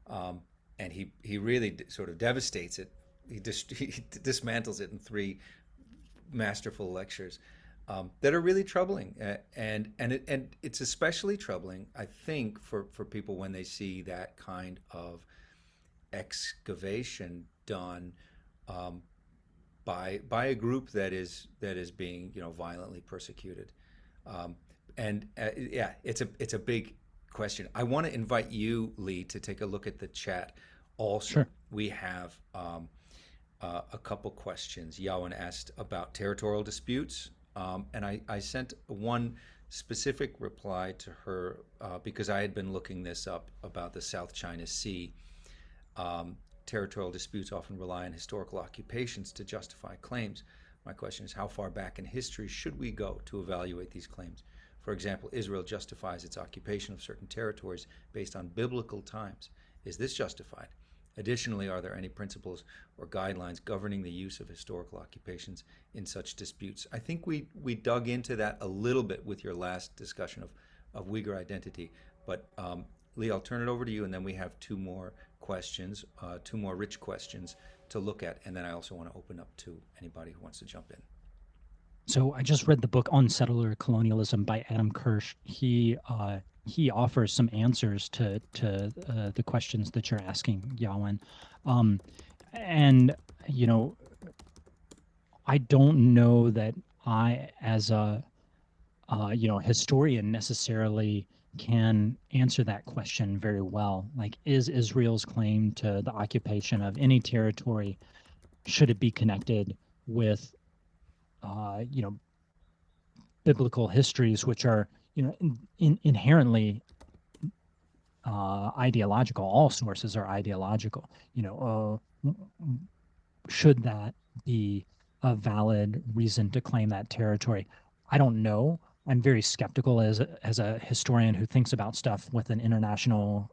Um, and he really sort of devastates it. He dismantles it in three masterful lectures that are really troubling, and it's especially troubling, I think, for people when they see that kind of excavation done um, by a group that is being violently persecuted. Um, and yeah, it's a big question. I want to invite you, Lee, to take a look at the chat. Also, Sure. we have a couple questions. Yawen asked about territorial disputes, and I sent one specific reply to her because I had been looking this up about the South China Sea. Um, Territorial disputes often rely on historical occupations to justify claims. My question is, how far back in history should we go to evaluate these claims? For example, Israel justifies its occupation of certain territories based on biblical times. Is this justified? Additionally, are there any principles or guidelines governing the use of historical occupations in such disputes? I think we dug into that a little bit with your last discussion of Uyghur identity. But Lee, I'll turn it over to you, and then we have two more questions, two more rich questions to look at. And then I also want to open up to anybody who wants to jump in. So I just read the book on settler colonialism by Adam Kirsch. He offers some answers to the questions that you're asking, Yawen. Um, and you know, I don't know that I, as a historian, necessarily can answer that question very well. Like, is Israel's claim to the occupation of any territory, should it be connected with, uh, you know, biblical histories, which are, inherently ideological? All sources are ideological. Should that be a valid reason to claim that territory? I don't know. I'm very skeptical as a historian who thinks about stuff with an international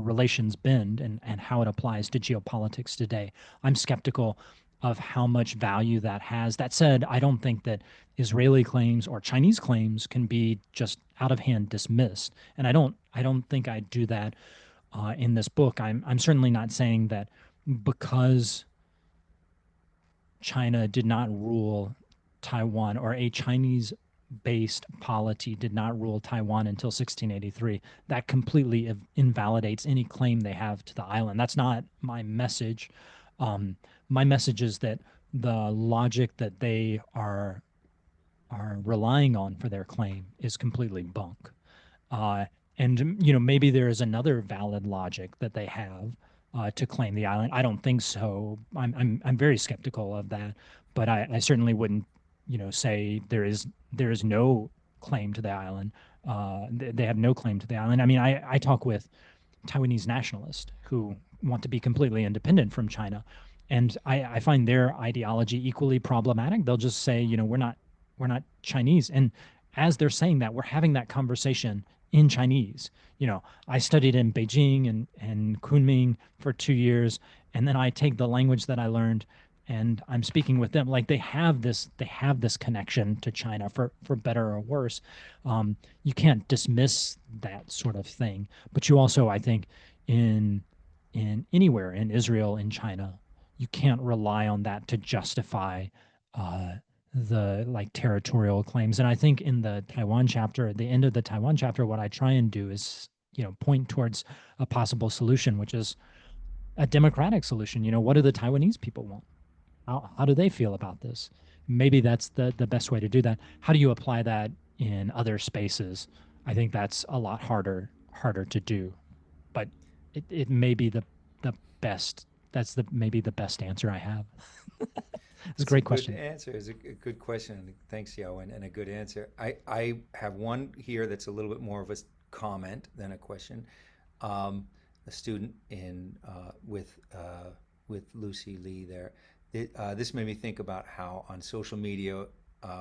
relations bend and how it applies to geopolitics today. I'm skeptical of how much value that has. That said, I don't think that Israeli claims or Chinese claims can be just out of hand dismissed. And I don't think I do that in this book. I'm certainly not saying that because China did not rule Taiwan, or a Chinese based polity did not rule Taiwan until 1683. That completely invalidates any claim they have to the island. That's not my message. My message is that the logic that they are relying on for their claim is completely bunk. Uh, and maybe there is another valid logic that they have to claim the island. I don't think so. I'm very skeptical of that, but I certainly wouldn't say there is no claim to the island. They have no claim to the island. I mean, I talk with Taiwanese nationalists who want to be completely independent from China, and I find their ideology equally problematic. They'll just say, we're not Chinese, and as they're saying that, we're having that conversation in Chinese. I studied in Beijing and Kunming for 2 years, and then I take the language that I learned and I'm speaking with them. Like, they have this connection to China, for better or worse. You can't dismiss that sort of thing, but you also, I think, in anywhere in Israel, in China, you can't rely on that to justify uh, the like territorial claims. And I think in the Taiwan chapter, at the end of the Taiwan chapter, what I try and do is point towards a possible solution, which is a democratic solution. What do the Taiwanese people want? How do they feel about this? Maybe that's the best way to do that. How do you apply that in other spaces? I think that's a lot harder to do, but it may be the best. That's the maybe the best answer I have. It's a It's a great good question. answer. It's a good question. Thanks, Yo, and a good answer. I have one here that's a little bit more of a comment than a question. A student in with Lucy Lee there. This made me think about how on social media,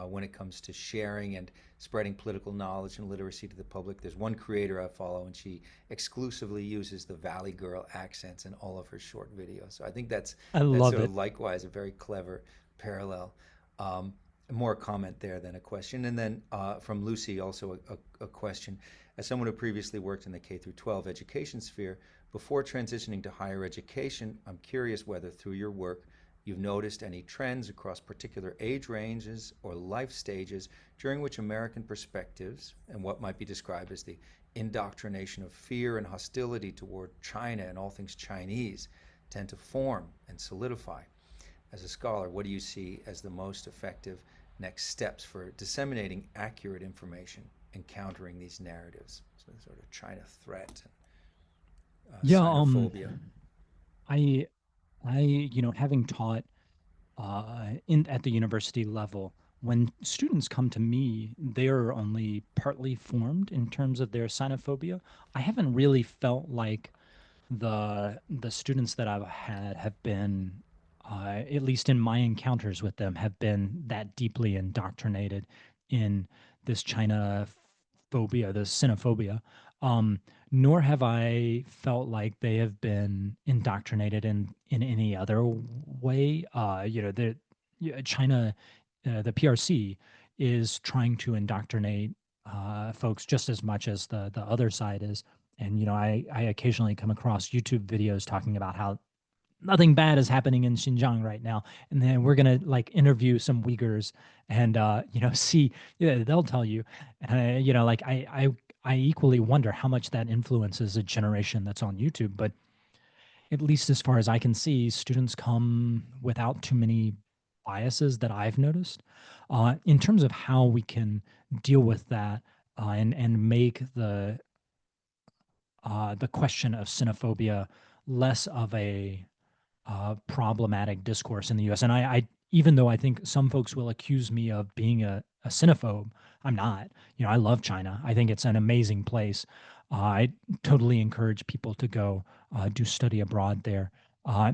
when it comes to sharing and spreading political knowledge and literacy to the public, there's one creator I follow, and she exclusively uses the Valley Girl accents in all of her short videos. So I think I that's love sort it. of likewise a very clever parallel. Um, More comment there than a question. And then from Lucy, also a question. As someone who previously worked in the K through 12 education sphere, before transitioning to higher education, I'm curious whether through your work you've noticed any trends across particular age ranges or life stages during which American perspectives and what might be described as the indoctrination of fear and hostility toward China and all things Chinese tend to form and solidify. As a scholar, what do you see as the most effective next steps for disseminating accurate information and countering these narratives? So sort of China threat and Yeah. xenophobia. I having taught in at the university level, when students come to me, they're only partly formed in terms of their xenophobia. I haven't really felt like the students that I've had have been, at least in my encounters with them, have been that deeply indoctrinated in this China phobia, this xenophobia. Um, Nor have I felt like they have been indoctrinated in any other way. China, the PRC is trying to indoctrinate folks just as much as the other side is. And I occasionally come across YouTube videos talking about how nothing bad is happening in Xinjiang right now. And then we're gonna like interview some Uyghurs and see, yeah, they'll tell you. Like I equally wonder how much that influences a generation that's on YouTube. But at least as far as I can see, students come without too many biases that I've noticed. In terms of how we can deal with that and make the question of xenophobia less of a problematic discourse in the U.S. And even though I think some folks will accuse me of being a xenophobe, I'm not. I love China. I think it's an amazing place. I totally encourage people to go do study abroad there. Uh,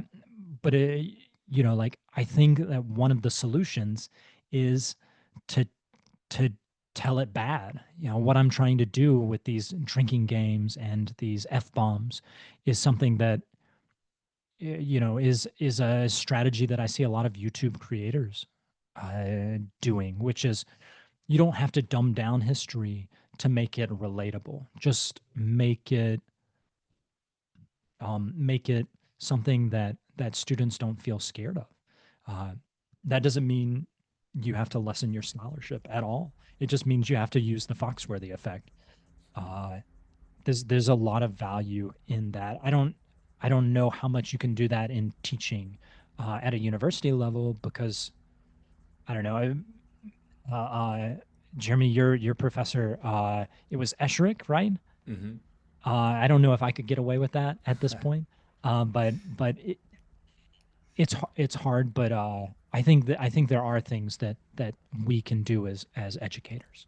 but like I think that one of the solutions is to to tell it bad. What I'm trying to do with these drinking games and these f bombs is something that is a strategy that I see a lot of YouTube creators doing, which is you don't have to dumb down history to make it relatable. Just make it something that students don't feel scared of. Uh, that doesn't mean you have to lessen your scholarship at all. It just means you have to use the Foxworthy effect. Uh, there's a lot of value in that. I don't know how much you can do that in teaching at a university level because I don't know. Uh, uh, Jeremy, your professor, it was Esherick, right? Hmm. I don't know if I could get away with that at this point, but it's hard. But I think there are things that we can do as educators.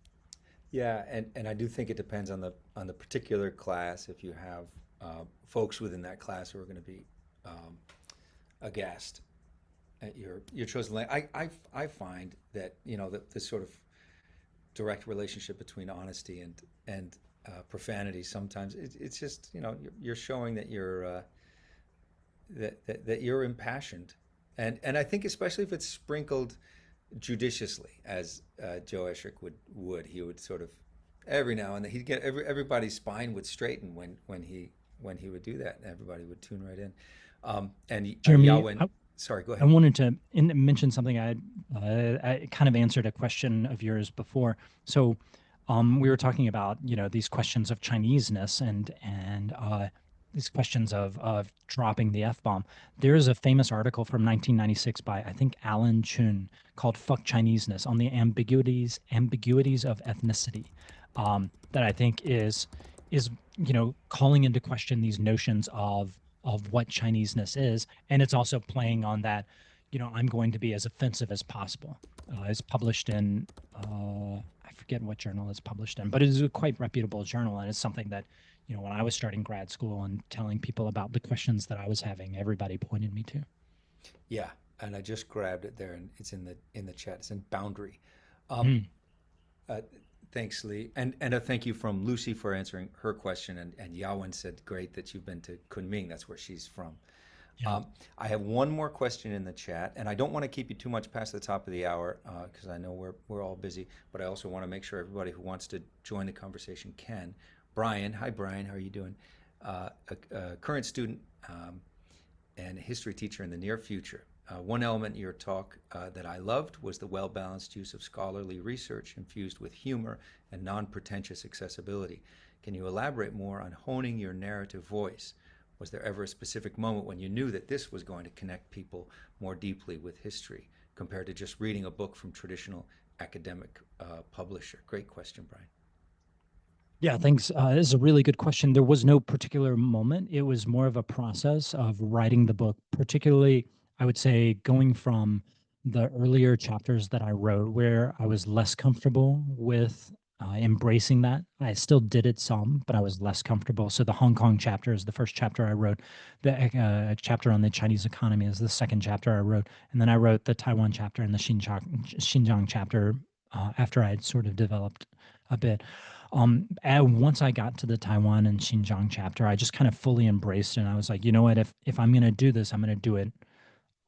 Yeah, and I do think it depends on the particular class. If you have folks within that class who are going to be um, aghast at your chosen language, I find that that this sort of direct relationship between honesty and profanity sometimes it's just you're showing that that you're impassioned, and I think especially if it's sprinkled judiciously, as Joe Escher he would sort of every now and then he'd get everybody's spine would straighten when he would do that, and everybody would tune right in. And Jeremy, Yahweh, sorry, go I ahead. wanted to mention something. I kind of answered a question of yours before. So, we were talking about these questions of Chineseness and these questions of dropping the f bomb. There is a famous article from 1996 by I think Alan Chun called "Fuck Chineseness" on the ambiguities of ethnicity. That I think is calling into question these notions of what Chineseness is, and it's also playing on that. I'm going to be as offensive as possible. It's published in I forget what journal it's published in, but it is a quite reputable journal, and it's something that when I was starting grad school and telling people about the questions that I was having, everybody pointed me to. Yeah, and I just grabbed it there, and it's in the chat. It's in boundary. Mm, Uh, Thanks, Lee, and a thank you from Lucy for answering her question, and Yawen said great that you've been to Kunming. That's where she's from. yeah. I have one more question in the chat, and I don't want to keep you too much past the top of the hour because I know we're all busy. But I also want to make sure everybody who wants to join the conversation can. Brian, hi Brian, how are you doing? A current student and a history teacher in the near future. One element in your talk that I loved was the well balanced use of scholarly research infused with humor and non pretentious accessibility. Can you elaborate more on honing your narrative voice? Was there ever a specific moment when you knew that this was going to connect people more deeply with history compared to just reading a book from traditional academic publisher? Great question, Brian. Yeah, thanks. This is a really good question. There was no particular moment. It was more of a process of writing the book, particularly, I would say, going from the earlier chapters that I wrote where I was less comfortable with embracing that. I still did it some, but I was less comfortable. So the Hong Kong chapter is the first chapter I wrote. The chapter on the Chinese economy is the second chapter I wrote. And then I wrote the Taiwan chapter and the Xinjiang chapter after I had sort of developed a bit. And once I got to the Taiwan and Xinjiang chapter, I just kind of fully embraced it. And I was like, you know what? If I'm going to do this, I'm going to do it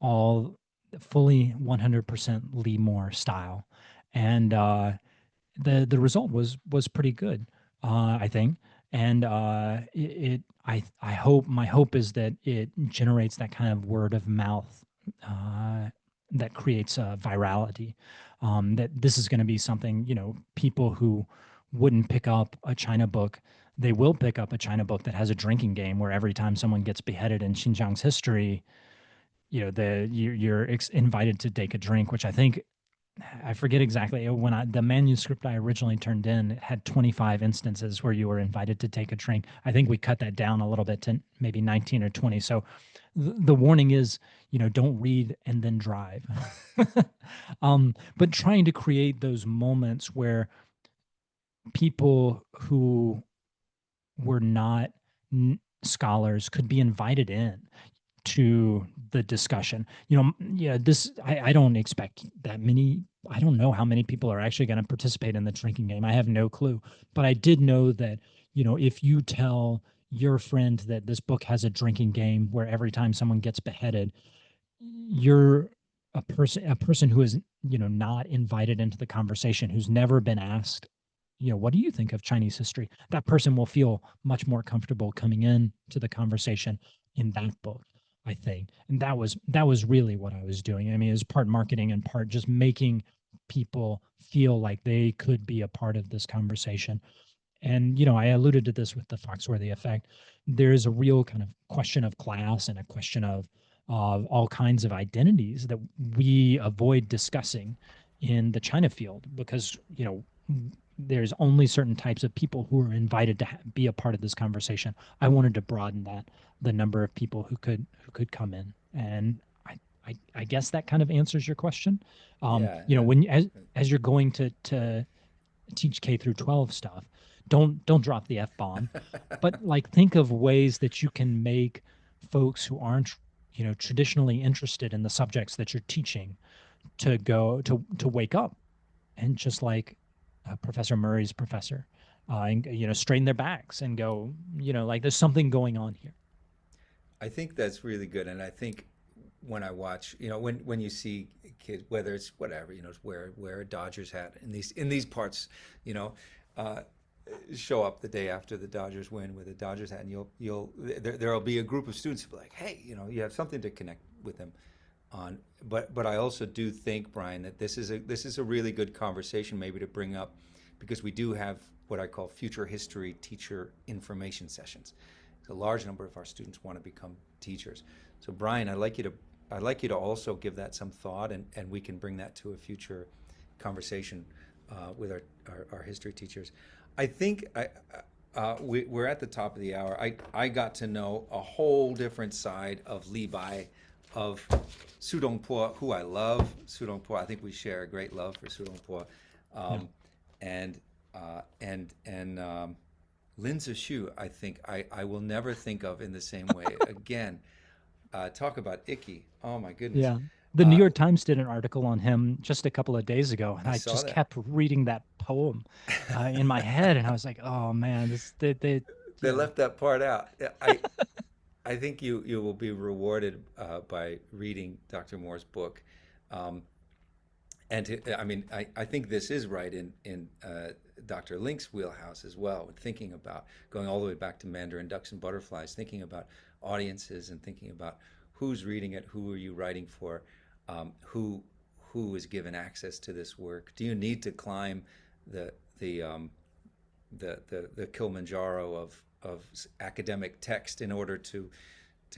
all fully 100% Lee Moore style. And the result was pretty good, I think. And I hope, my hope is that it generates that kind of word of mouth uh, that creates virality. That this is going to be something, people who wouldn't pick up a China book, they will pick up a China book that has a drinking game where every time someone gets beheaded in Xinjiang's history, you're invited to take a drink, which I think, I forget exactly when the manuscript I originally turned in, it had 25 instances where you were invited to take a drink. I think we cut that down a little bit to maybe 19 or 20. So the warning is, don't read and then drive. But trying to create those moments where people who were not scholars could be invited in to the discussion. Yeah, I don't expect that many. I don't know how many people are actually going to participate in the drinking game. I have no clue. But I did know that, if you tell your friend that this book has a drinking game where every time someone gets beheaded, you're a person who is, not invited into the conversation, who's never been asked, what do you think of Chinese history? That person will feel much more comfortable coming in to the conversation in that book, I think. And that was really what I was doing. I mean, it was part marketing and part just making people feel like they could be a part of this conversation. And, I alluded to this with the Foxworthy effect. There is a real kind of question of class and a question of all kinds of identities that we avoid discussing in the China field because, there's only certain types of people who are invited to be a part of this conversation. I wanted to broaden the number of people who could come in. And I guess that kind of answers your question. Yeah. When as you're going to teach K through 12 stuff, don't drop the F bomb, but like think of ways that you can make folks who aren't, traditionally interested in the subjects that you're teaching to go to wake up and just like Professor Murray's professor, and straighten their backs and go, like there's something going on here. I think that's really good, and I think when I watch, when you see kids, whether it's whatever, wear a Dodgers hat in these parts, you know, uh, show up the day after the Dodgers win with a Dodgers hat, and there'll be a group of students who will be like, hey, you have something to connect with them on. But I also do think, Brian, that this is a really good conversation maybe to bring up because we do have what I call future history teacher information sessions. A large number of our students want to become teachers. So Brian, I'd like you to also give that some thought, and we can bring that to a future conversation with our history teachers. I think we're at the top of the hour. I got to know a whole different side of Li Bai, of Su Dongpo, who I love. Su Dongpo, I think we share a great love for Su Dongpo, Yeah. and Lin Zexu, I think I will never think of in the same way again. Talk about icky. Oh my goodness. Yeah. The New Uh, York Times did an article on him just a couple of days ago, and I I saw just that. kept reading that poem in my head, and I was like, "Oh man, They yeah, left that part out. Yeah, I think you will be rewarded by reading Dr. Moore's book. Um, I mean, I think this is right in Dr. Link's wheelhouse as well, thinking about going all the way back to Mandarin Ducks and Butterflies, thinking about audiences and thinking about who's reading it, who are you writing for, who is given access to this work. Do you need to climb the the um, the Kilimanjaro of academic text in order to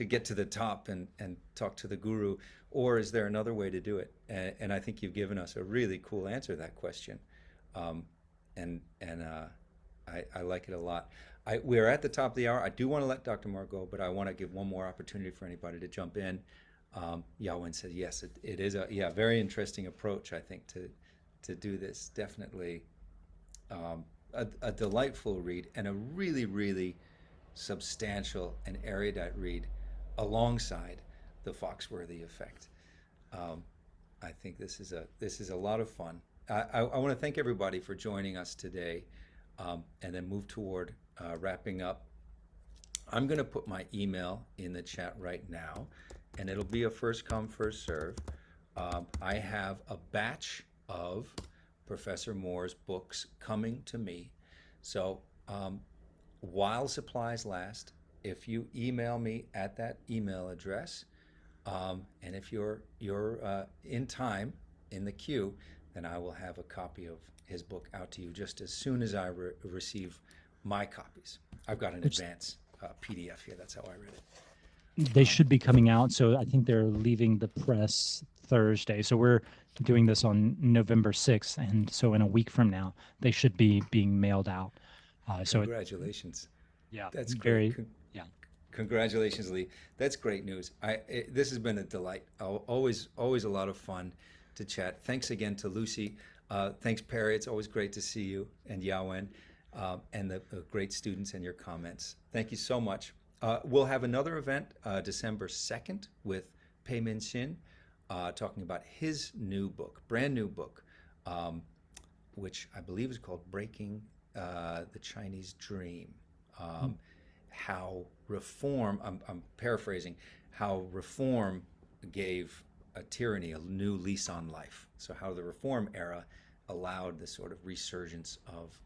get to the top and talk to the guru, or is there another way to do it? And I think you've given us a really cool answer to that question, um, and I like it a lot. We're at the top of the hour. I do want to let Dr. Moore go, but I want to give one more opportunity for anybody to jump in. Yawen said yes. It is a very interesting approach. I think to do this definitely a delightful read and a really, really substantial and erudite read alongside the Foxworthy effect. Um, I think this is a lot of fun. I want to thank everybody for joining us today and then move toward wrapping up. I'm going to put my email in the chat right now, and it'll be a first come, first serve. I have a batch of Professor Moore's books coming to me. So while supplies last, if you email me at that email address, and if you're in time in the queue, then I will have a copy of his book out to you just as soon as I receive my copies. I've got an advance PDF here. That's how I read it. They should be coming out. So I think they're leaving the press Thursday. So we're doing this on November 6th. And so in a week from now, they should be being mailed out. Congratulations. Yeah, That's very, great. yeah. Congratulations, Lee. That's great news. This has been a delight. Always a lot of fun to chat. Thanks again to Lucy. Thanks, Perry. It's always great to see you, and Yawen, and the great students and your comments. Thank you so much. We'll have another event December 2nd with Pei Min Shin, talking about his new book, brand new book, which I believe is called Breaking the Chinese Dream. How reform, I'm paraphrasing, how reform gave a tyranny a new lease on life. So how the reform era allowed the sort of resurgence of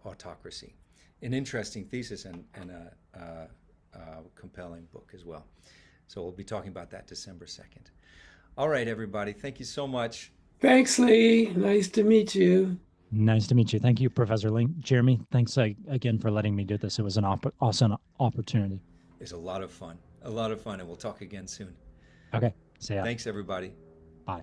autocracy. An interesting thesis and a compelling book as well. So we'll be talking about that December 2nd. All right, everybody. Thank you so much. Thanks, Lee. Nice to meet you. Nice to meet you. Thank you, Professor Ling. Jeremy, thanks again for letting me do this. It was an awesome opportunity. It's a lot of fun, and we'll talk again soon. Okay. See ya. Thanks, everybody. Bye.